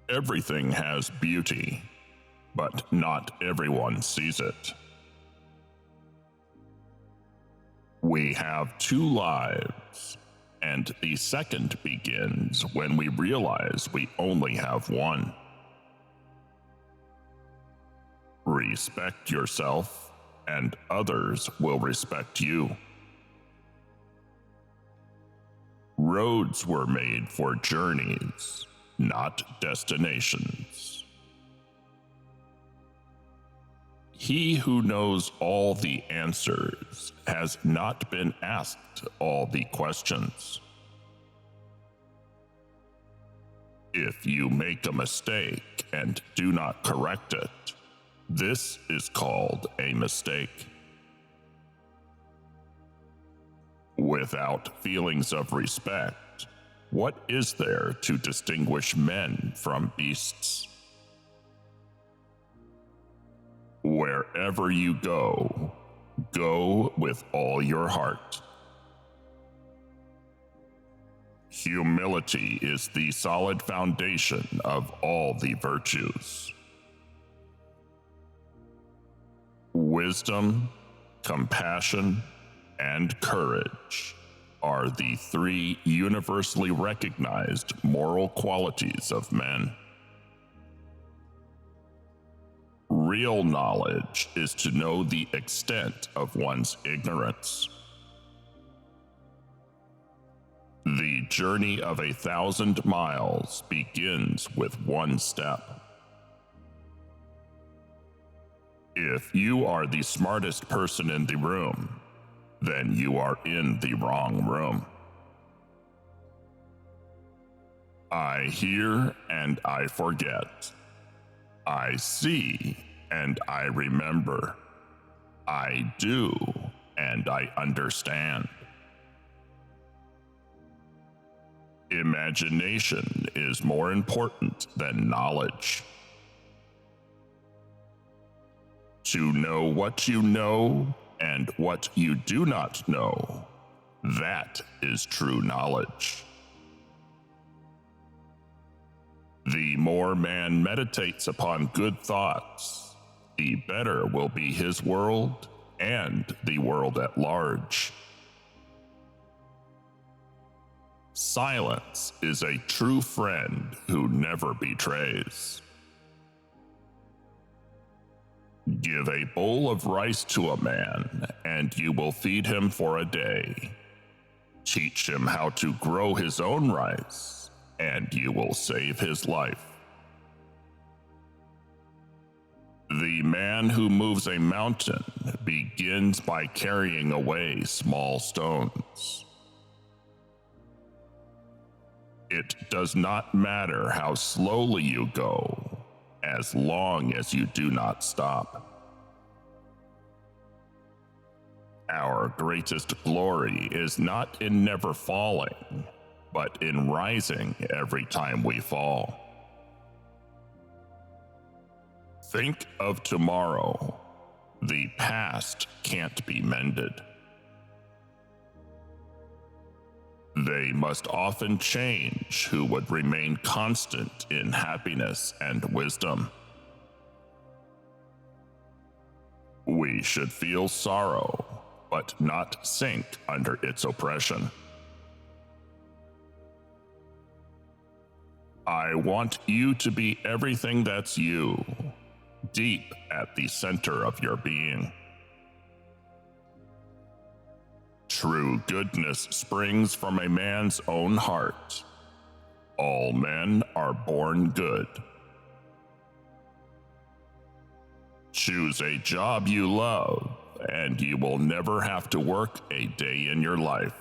Everything has beauty, but not everyone sees it. We have two lives, and the second begins when we realize we only have one. Respect yourself, and others will respect you. Roads were made for journeys, not destinations. He who knows all the answers has not been asked all the questions. If you make a mistake and do not correct it, this is called a mistake. Without feelings of respect, what is there to distinguish men from beasts? Wherever you go, go with all your heart. Humility is the solid foundation of all the virtues. Wisdom, compassion, and courage are the three universally recognized moral qualities of men. Real knowledge is to know the extent of one's ignorance. The journey of 1,000 miles begins with one step. If you are the smartest person in the room, then you are in the wrong room. I hear and I forget. I see and I remember. I do and I understand. Imagination is more important than knowledge. To know what you know and what you do not know, that is true knowledge. The more man meditates upon good thoughts, the better will be his world and the world at large. Silence is a true friend who never betrays. Give a bowl of rice to a man, and you will feed him for a day. Teach him how to grow his own rice, and you will save his life. The man who moves a mountain begins by carrying away small stones. It does not matter how slowly you go, as long as you do not stop. Our greatest glory is not in never falling, but in rising every time we fall. Think of tomorrow. The past can't be mended. They must often change who would remain constant in happiness and wisdom. We should feel sorrow, but not sink under its oppression. I want you to be everything that's you, deep at the center of your being. True goodness springs from a man's own heart. All men are born good. Choose a job you love, and you will never have to work a day in your life.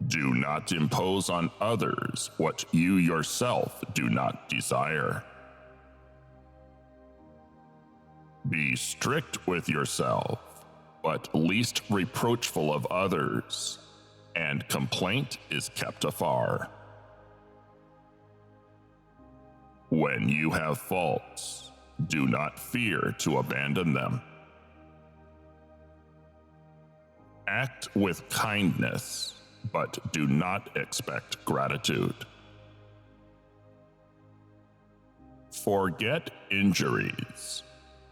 Do not impose on others what you yourself do not desire. Be strict with yourself, but least reproachful of others, and complaint is kept afar. When you have faults, do not fear to abandon them. Act with kindness, but do not expect gratitude. Forget injuries.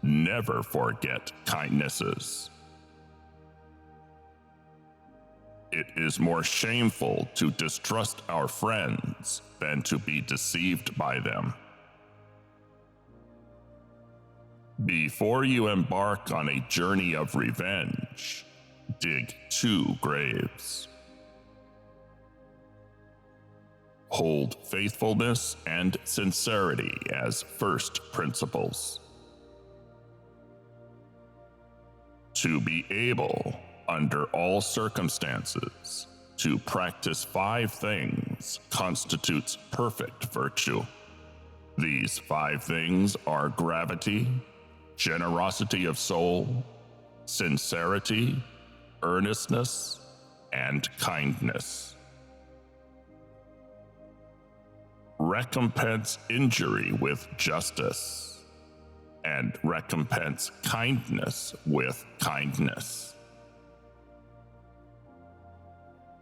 Never forget kindnesses. It is more shameful to distrust our friends than to be deceived by them. Before you embark on a journey of revenge, dig 2 graves. Hold faithfulness and sincerity as first principles. To be able, under all circumstances, to practice 5 things constitutes perfect virtue. These 5 things are gravity, generosity of soul, sincerity, earnestness, and kindness. Recompense injury with justice, and recompense kindness with kindness.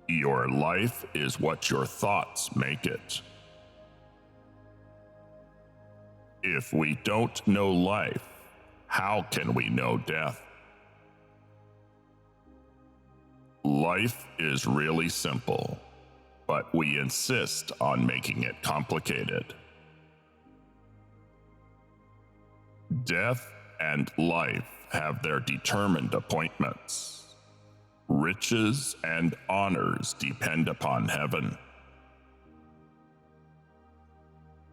Your life is what your thoughts make it. If we don't know life, how can we know death? Life is really simple, but we insist on making it complicated. Death and life have their determined appointments. Riches and honors depend upon heaven.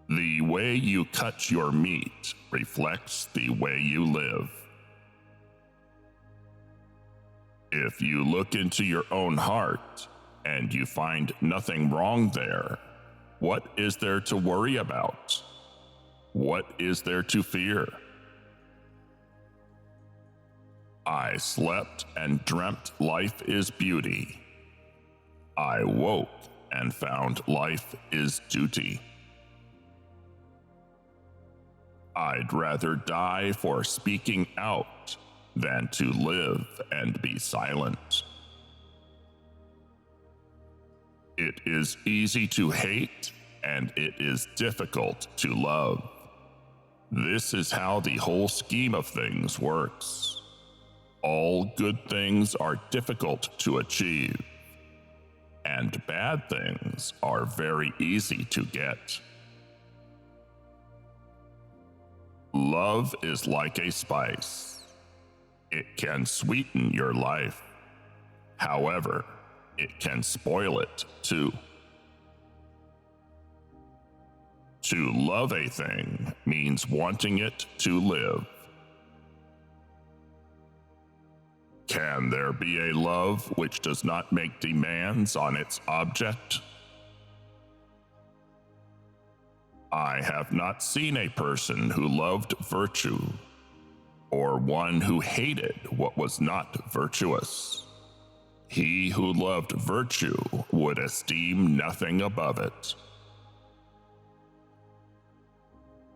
The way you cut your meat reflects the way you live. If you look into your own heart and you find nothing wrong there, what is there to worry about? What is there to fear? I slept and dreamt life is beauty. I woke and found life is duty. I'd rather die for speaking out than to live and be silent. It is easy to hate, and it is difficult to love. This is how the whole scheme of things works. All good things are difficult to achieve, and bad things are very easy to get. Love is like a spice. It can sweeten your life. However, it can spoil it too. To love a thing means wanting it to live. Can there be a love which does not make demands on its object? I have not seen a person who loved virtue, or one who hated what was not virtuous. He who loved virtue would esteem nothing above it.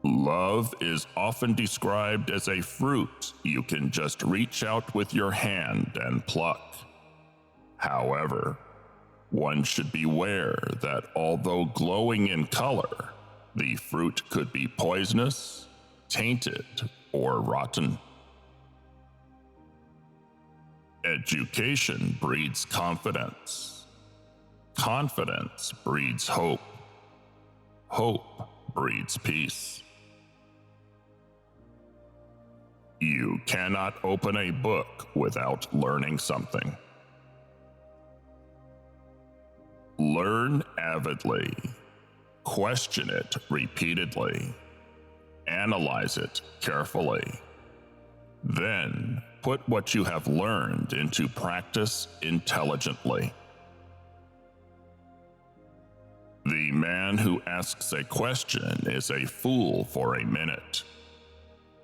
Love is often described as a fruit you can just reach out with your hand and pluck. However, one should beware that although glowing in color, the fruit could be poisonous, tainted, or rotten. Education breeds confidence. Confidence breeds hope. Hope breeds peace. You cannot open a book without learning something. Learn avidly. Question it repeatedly. Analyze it carefully. Then put what you have learned into practice intelligently. The man who asks a question is a fool for a minute.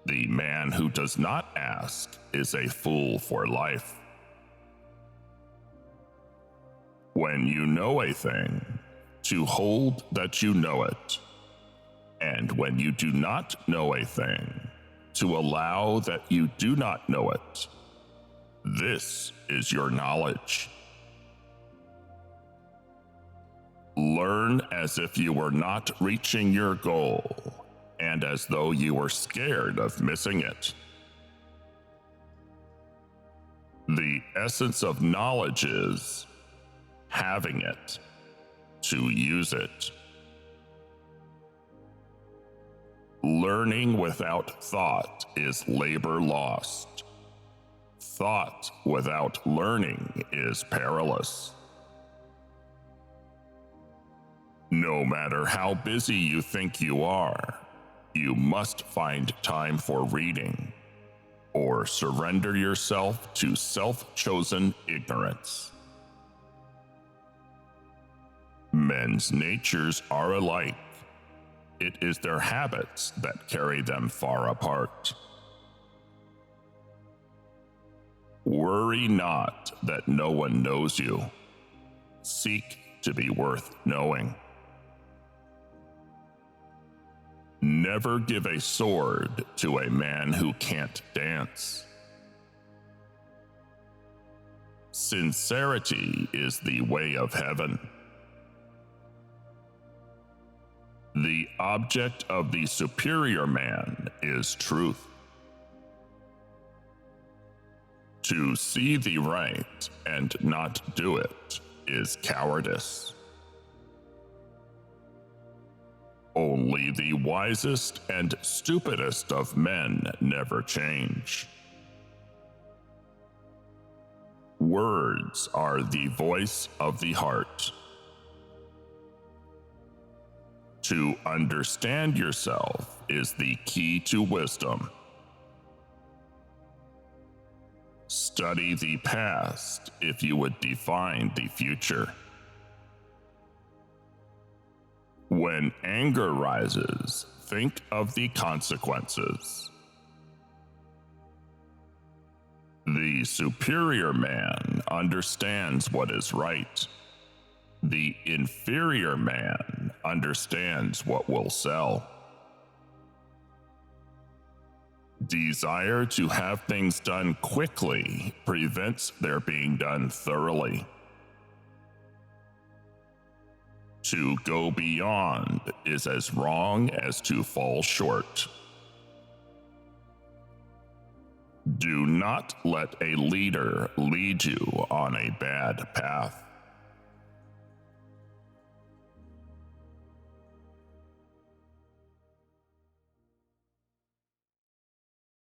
The man who does not ask is a fool for life. When you know a thing, to hold that you know it. And when you do not know a thing, to allow that you do not know it. This is your knowledge. Learn as if you were not reaching your goal, and as though you were scared of missing it. The essence of knowledge is having it, to use it. Learning without thought is labor lost. Thought without learning is perilous. No matter how busy you think you are, you must find time for reading, or surrender yourself to self-chosen ignorance. Men's natures are alike. It is their habits that carry them far apart. Worry not that no one knows you. Seek to be worth knowing. Never give a sword to a man who can't dance. Sincerity is the way of heaven. The object of the superior man is truth. To see the right and not do it is cowardice. Only the wisest and stupidest of men never change. Words are the voice of the heart. To understand yourself is the key to wisdom. Study the past if you would define the future. When anger rises, think of the consequences. The superior man understands what is right. The inferior man understands what will sell. Desire to have things done quickly prevents their being done thoroughly. To go beyond is as wrong as to fall short. Do not let a leader lead you on a bad path.